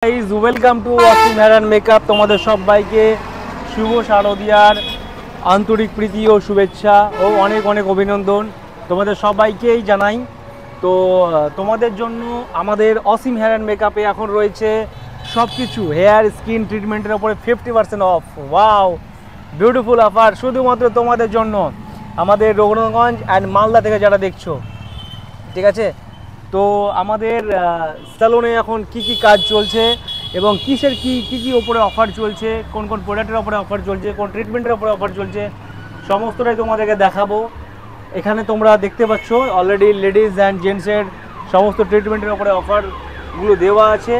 Guys welcome to Asim hair and makeup. তোমাদের সবাইকে শুভ শারদিয়ার আন্তরিক প্রীতি ও শুভেচ্ছা ও অনেক অনেক অভিনন্দন তোমাদের সবাইকেই জানাই। তো তোমাদের জন্য আমাদের অসীম হেয়ার অ্যান্ড মেকআপে এখন রয়েছে সব কিছু হেয়ার স্কিন ট্রিটমেন্টের ওপরে 50% অফ। ওয়াও, বিউটিফুল অফার শুধুমাত্র তোমাদের জন্য আমাদের রঘুনাথগঞ্জ অ্যান্ড মালদা থেকে যারা দেখছো, ঠিক আছে? তো আমাদের স্যালনে এখন কি কি কাজ চলছে এবং কিসের কি ওপরে অফার চলছে, কোন কোন প্রোডাক্টের ওপরে অফার চলছে, কোন ট্রিটমেন্টের ওপরে অফার চলছে, সমস্তটাই তোমাদেরকে দেখাবো। এখানে তোমরা দেখতে পাচ্ছ অলরেডি লেডিস অ্যান্ড জেন্টসের সমস্ত ট্রিটমেন্টের ওপরে অফারগুলো দেওয়া আছে,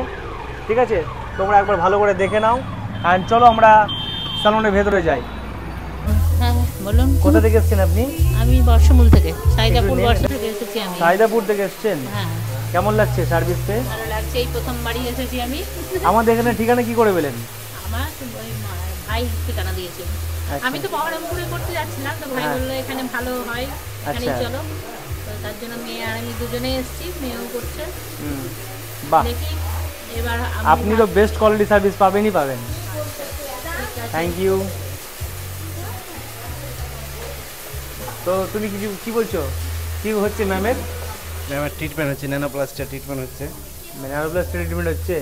ঠিক আছে? তোমরা একবার ভালো করে দেখে নাও। অ্যান্ড চলো আমরা স্যালনের ভেতরে যাই। হ্যাঁ বলুন, কোথা থেকে এসেছেন আপনি? আমি বর্ষমূল থেকে, সাইদাপুর বর্ষ থেকে এসেছি আমি। সাইদাপুর থেকে এসেছেন? হ্যাঁ। কেমন লাগছে সার্ভিস পেয়ে? ভালো লাগছে, এই প্রথমবারই এসেছি আমি। আমাদের এখানে ঠিকানা কি করে পেলেন? আমার ওই ভাই ঠিকানা দিয়েছে। আচ্ছা। আমি তো বহরমপুরে করতে যাচ্ছিলাম, তো ভাই হ্যাঁ। বললো এখানে ভালো হয়, এখানে আচ্ছা। চলো। তো তার জন্য মেয়ে আর আমি দুজনেই এসেছি, মেয়েও করছে। বাহ, দেখি এবার আপনি তো বেস্ট কোয়ালিটি সার্ভিস পাবেনই পাবেন। Thank you. তো তুমি কি বলছো, কি হচ্ছে ম্যামের? ম্যামের ট্রিটমেন্ট হচ্ছে, ন্যানোপ্লাস্টের ট্রিটমেন্ট হচ্ছে। ন্যানোপ্লাস ট্রিটমেন্ট হচ্ছে,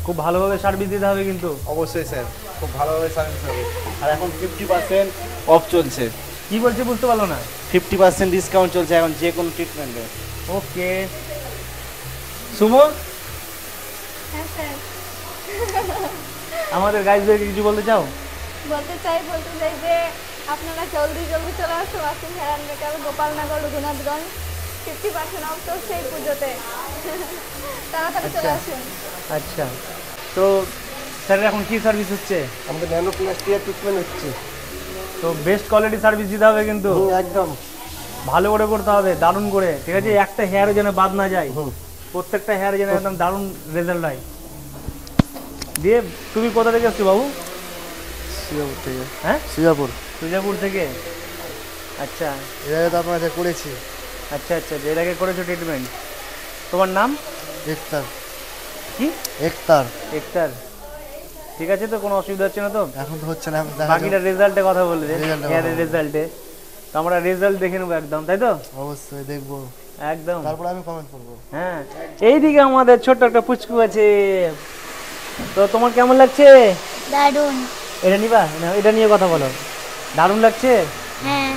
খুব ভালোভাবে সার্ভিস দিতে হবে কিন্তু। অবশ্যই স্যার, খুব ভালোভাবে সার্ভিস হবে। আর এখন 50% অফ চলছে। কি বলছে বুঝতে পারলো না। 50% ডিসকাউন্ট চলছে এখন যে কোনো ট্রিটমেন্টে। ওকে, সুমো হ্যাঁ স্যার, আমাদের গাইজদেরকে কিছু বলতে চাও? বলতে চাই যে আপনারা জলদি চলে আসুন Asim hair and makeup, Gopalnagar, Raghunathganj. 50% off তো সেই পুজোতে, তাড়াতাড়ি চলে আসুন। আচ্ছা, তো স্যার এখন কি সার্ভিস হচ্ছে? আমাদের ন্যানোপ্লাস্টিয়ার ট্রিটমেন্ট হচ্ছে। তো বেস্ট কোয়ালিটি সার্ভিস দিতে হবে কিন্তু, একদম ভালো করে করতে হবে, দারুণ করে, ঠিক আছে? একটা হেয়ারও যেন বাদ না যায়, প্রত্যেকটা হেয়ারে যেন একদম দারুণ রেজাল্ট হয়। দিয়ে তুমি কোথা থেকে এসছো বাবু? সিঙ্গাপুর থেকে। হ্যাঁ, সিঙ্গাপুর। সুজাপুর থেকে। আচ্ছা এর আগে তো আপনার করেছি। আচ্ছা আচ্ছা, এর আগে করেছো ট্রিটমেন্ট। তোমার নাম একতার। কি? একতার। একতার, ঠিক আছে। তো কোনো অসুবিধা হচ্ছে না তো? এখন তো হচ্ছে না, বাকিটা রেজাল্টে কথা বললে, রেজাল্টে হেয়ারের কথা বলবো। রেজাল্টে। তো আমরা রেজাল্ট দেখে নেবো একদম, তাই তো? অবশ্যই দেখবো, একদম। তারপর আমি কমেন্ট করবো। হ্যাঁ, এইদিকে আমাদের ছোট্ট একটা পুচকু আছে। তো তোমার কেমন লাগছে? দারুণ। এটা নিবা, এটা নিয়ে কথা বলো। দারুণ লাগছে? হ্যাঁ।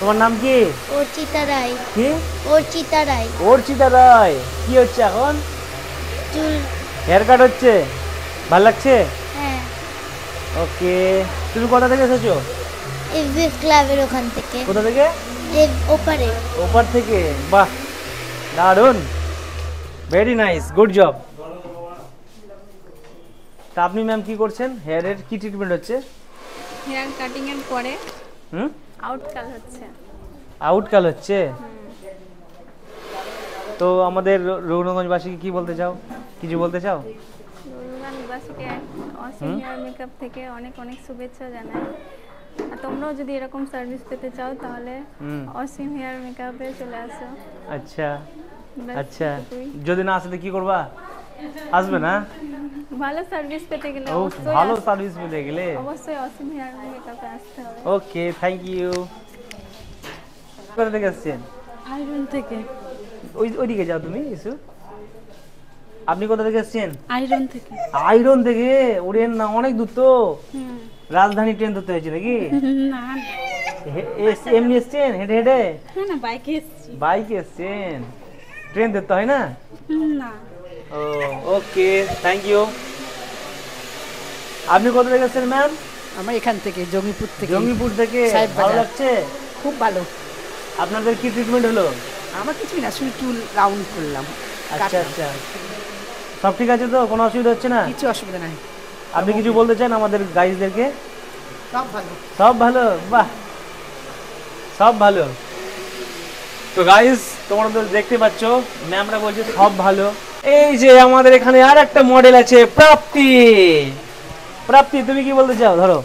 তোমার নাম কি? অর্চিতা রায়। কি? অর্চিতা রায়। অর্চিতা রায়। কি হচ্ছে এখন? চুল। হেয়ার কাট হচ্ছে, ভালো লাগছে? হ্যাঁ। ওকে, তুমি কোথা থেকে এসেছো? এফবিএফ ক্লাবের ওখান থেকে। কোথা থেকে? ওপারে। ওপার থেকে। বাহ, দারুণ, ভেরি নাইস, গুড জব। তা আপনি ম্যাম কি করছেন? হেয়ারের কি ট্রিটমেন্ট হচ্ছে? হেয়ার কাটিং এর পরে হুম, আউটকাল হচ্ছে। আউটকাল হচ্ছে। তো আমাদের রঘুনাথগঞ্জবাসীকে কি বলতে চাও, কিছু বলতে চাও? রঘুনাথবাসীকে অসীম হেয়ার মেকআপ থেকে অনেক অনেক শুভেচ্ছা জানাই। আর তোমরাও যদি এরকম সার্ভিস পেতে চাও তাহলে অসীম হেয়ার মেকআপে চলে আসো। আচ্ছা ব্যাস আচ্ছা, এটুকুই। যদি না আসে তো কি করবা? আসবে না? ভালো সার্ভিস পেতে গেলে ও, অবশ্যই ভালো সার্ভিস পেতে গেলে অবশ্যই অসীম হেয়ার মেকআপে আসতে হবে। ওকে, থ্যাংক ইউ। কোথা থেকে আসছেন? আইরন থেকে। ওইদিকে যাও তুমি ইসু। আপনি কোথা থেকে এসছেন? আইরন থেকে। আইরন থেকে? ওরেন না, অনেক দূর তো। রাজধানী ট্রেন ধরতে হয়েছে নাকি? না এমনি এসছেন হেঁটে হেঁটে? না, বাইকে এসেছি। বাইকে এসছেন, ট্রেন ধরতে হয় না? না। ও, ওকে, থ্যাংক ইউ। আপনি কোথা থেকে এসছেন ম্যাম? আমরা এখান থেকে জঙ্গিপুর থেকে। জঙ্গিপুর থেকে। সাহেব ভালো বাজার। লাগছে? খুব ভালো। আপনাদের কি ট্রিটমেন্ট হলো? আমার কিছুই না, শুধু চুল রাউন্ড করলাম। আচ্ছা কাটলাম। আচ্ছা, সব ঠিক আছে তো, কোনো অসুবিধা হচ্ছে না? কিছু অসুবিধা নাই, আপনি কিছু বলতে চান আমাদের গাইজদেরকে? সব ভালো। সব ভালো, বাহ, সব ভালো। তো গাইজ তোমরা তো দেখতে পাচ্ছ ম্যামরা বলছে সব ভালো। এই যে আমাদের এখানে আর একটা মডেল আছে, প্রাপ্তি। প্রাপ্তি, তুমি কি বলতে চাও? ধরো,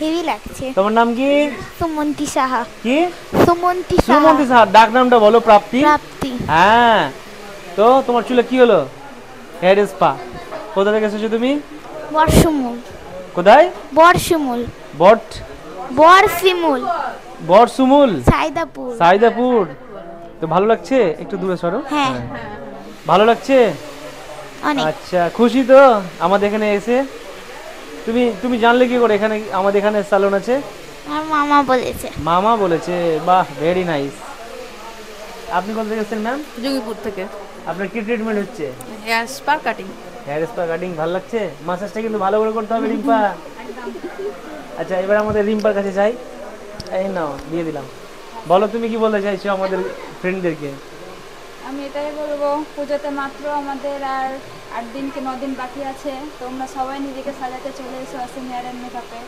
হেভি লাগছে। তোমার নাম কি? সুমন্তি সাহা। কি? সুমন্তি সাহা। সুমন্তি সাহা। ডাক নামটা বলো। প্রাপ্তি। প্রাপ্তি। হ্যাঁ, তো তোমার চুলে কি হলো? Hair spa. কোথা থেকে এসেছো তুমি? বর্ষমূল। কোথায়? বর্ষমূল। বট বর্ষিমূল। বর্ষমূল, সাইদাপুর। সাইদাপুর। তো ভালো লাগছে? একটু দূরে সরো। হ্যাঁ ভালো লাগছে? অনেক। আচ্ছা, খুশি তো আমাদের এখানে এসে? তুমি জানলে কি করে এখানে আমাদের এখানে স্যালন আছে? আমার মামা বলেছে। মামা বলেছে? বাহ, ভেরি নাইস। আপনি কোথা থেকে এসেছেন ম্যাম? জঙ্গিপুর থেকে। আপনার কি ট্রিটমেন্ট হচ্ছে? Hair spa cutting. Hair spa cutting ভালো লাগছে? মাসাজটা কিন্তু ভালো করে করতে হবে রিম্পা। আচ্ছা, এবার আমাদের রিম্পার কাছে যাই। এই নাও, দিয়ে দিলাম। বলো তুমি কি বলতে চাইছো আমাদের ফ্রেন্ডদেরকে? আমি এটাই বলবো, পুজোতে মাত্র আমাদের আর 8 দিন কি 9 দিন বাকি আছে। তোমরা সবাই নিজেকে সাজাতে চলে এসো অসীম হেয়ার অ্যান্ড মেকআপে।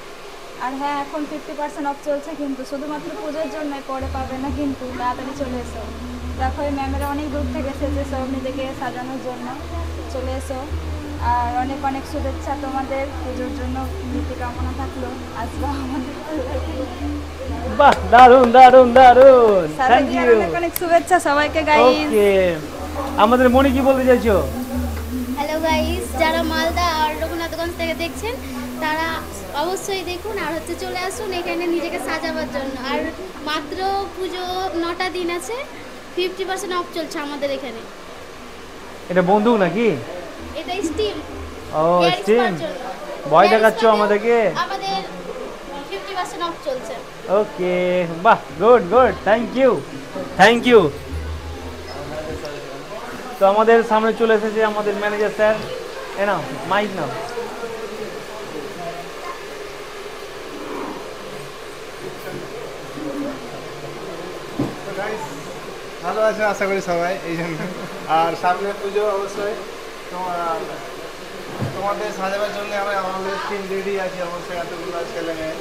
আর হ্যাঁ, এখন 50% অফ চলছে, কিন্তু শুধুমাত্র পুজোর জন্যই, পরে পাবে না কিন্তু। তাড়াতাড়ি চলে এসো। দেখো এই ম্যামেরা অনেক দূর থেকে এসেছে সব নিজেকে সাজানোর জন্য। চলে এসো। আর অনেক অনেক শুভেচ্ছা তোমাদের পুজোর জন্য। নীতি কামনা থাকলো। আসবা আমাদের ভালো লাগবে। বাহ, দারুন দারুন দারুন, থ্যাংক ইউ। অনেক অনেক শুভেচ্ছা সবাইকে গাইস। ওকে, আমাদের মনি কি বলতে চাইছো? হ্যালো গাইস, যারা মালদা আর রঘুনাথগঞ্জ থেকে দেখছেন তারা অবশ্যই দেখুন আর চলে আসুন এখানে নিজেকে সাজাবার জন্য। আর মাত্র পুজো 9টা দিন আছে, 50% অফ চলছে আমাদের এখানে। এটা বন্দুক নাকি? এটা স্টিম। ও, স্টিম। ভয় দেখাচ্ছ আমাদেরকে? আমাদের 50% অফ চলছে। ওকে, বাহ, good good, thank you thank you. তো আমাদের সামনে চলে এসেছে আমাদের ম্যানেজার স্যার। এ নাও মাইক নাও। ভালো আছে আশা করি সবাই, এই জন্য। আর সামনে পুজো অবশ্যই তোমাদের সাজাবার জন্য আমাদের টিম রেডি আছে অবশ্যই। এতগুলো ছেলে মেয়ে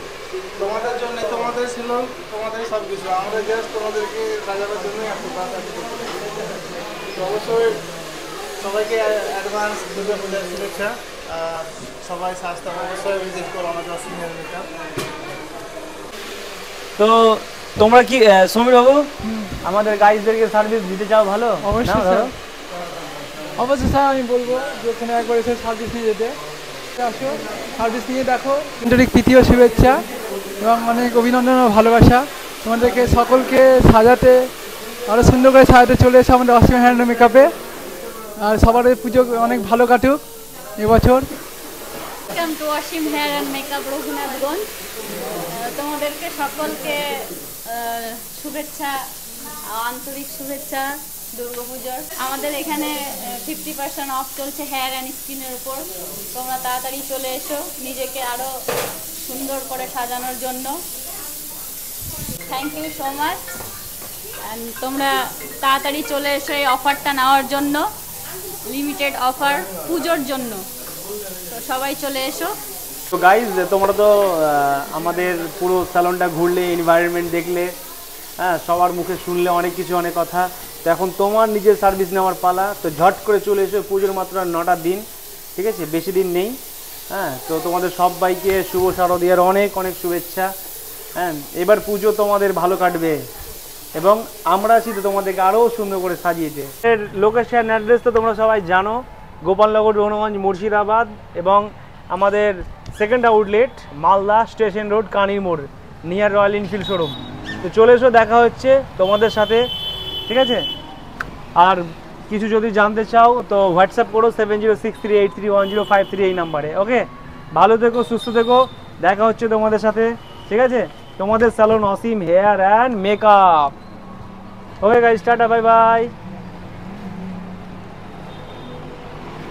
তোমাদের জন্য, তোমাদের ছিল, তোমাদের সব কিছু। আমরা জাস্ট তোমাদেরকে সাজাবার জন্যই আসবো। তো অবশ্যই সবাইকে অ্যাডভান্স দুর্গা পূজার শুভেচ্ছা। সবাই স্বাস্থ্য অবশ্যই ভিজিট করো আমাদের অসীম হেয়ার মেকআপ। তো তোমরা কি সমীর বাবু আমাদের গাইজদেরকে সার্ভিস দিতে চাও? ভালো? অবশ্যই নাও, স্যার। ধরো। অবশ্যই স্যার, আমি বলবো যে এখানে একবার এসে সার্ভিস নিয়ে যেতে। আসো, সার্ভিস নিয়ে দেখো। আন্তরিক প্রীতি ও শুভেচ্ছা এবং অনেক অভিনন্দন ও ভালোবাসা। তোমাদেরকে সকলকে সাজাতে, আরও সুন্দর করে সাজাতে চলে এসে আমাদের অসীম হেয়ার অ্যান্ড মেকআপে। আর সবার পুজো অনেক ভালো কাটুক এবছর। Welcome to Asim hair and makeup Raghunathganj. তোমাদেরকে সকলকে শুভেচ্ছা, আন্তরিক শুভেচ্ছা দুর্গাপুজোর। আমাদের এখানে 50% অফ চলছে হেয়ার অ্যান্ড স্কিনের উপর। তোমরা তাড়াতাড়ি চলে এসো নিজেকে আরও সুন্দর করে সাজানোর জন্য। Thank you so much. And তোমরা তাড়াতাড়ি চলে এসো এই অফারটা নেওয়ার জন্য, লিমিটেড অফার পুজোর জন্য। তো সবাই চলে এসো। তো গাইজ, তোমরা তো আমাদের পুরো স্যালনটা ঘুরলে, এনভায়রনমেন্ট দেখলে, হ্যাঁ, সবার মুখে শুনলে অনেক কিছু, অনেক কথা। তো এখন তোমার নিজের সার্ভিস নেওয়ার পালা। তো ঝট করে চলে এসো, পুজোর মাত্র 9টা দিন, ঠিক আছে, বেশি দিন নেই। হ্যাঁ, তো তোমাদের সবাইকে শুভ শারদীয়ার অনেক অনেক শুভেচ্ছা। হ্যাঁ, এবার পুজো তোমাদের ভালো কাটবে এবং আমরা আছি তো তোমাদেরকে আরও সুন্দর করে সাজিয়েছে। এর লোকেশন অ্যাড্রেস তো তোমরা সবাই জানো, গোপালনগর, রঘুনাথগঞ্জ, মুর্শিদাবাদ এবং আমাদের second outlet Malda station road, কানির মোড়, নিয়ার রয়্যাল এনফিল্ড শোরুম। তো চলে এসো, দেখা হচ্ছে তোমাদের সাথে, ঠিক আছে। আর কিছু যদি জানতে চাও তো হোয়াটসঅ্যাপ করো 7063831053 এই নাম্বারে। ওকে, ভালো থেকো, সুস্থ থেকো, দেখা হচ্ছে তোমাদের সাথে, ঠিক আছে। তোমাদের salon Asim hair and makeup. Okay guys, টাটা, বাই বাই।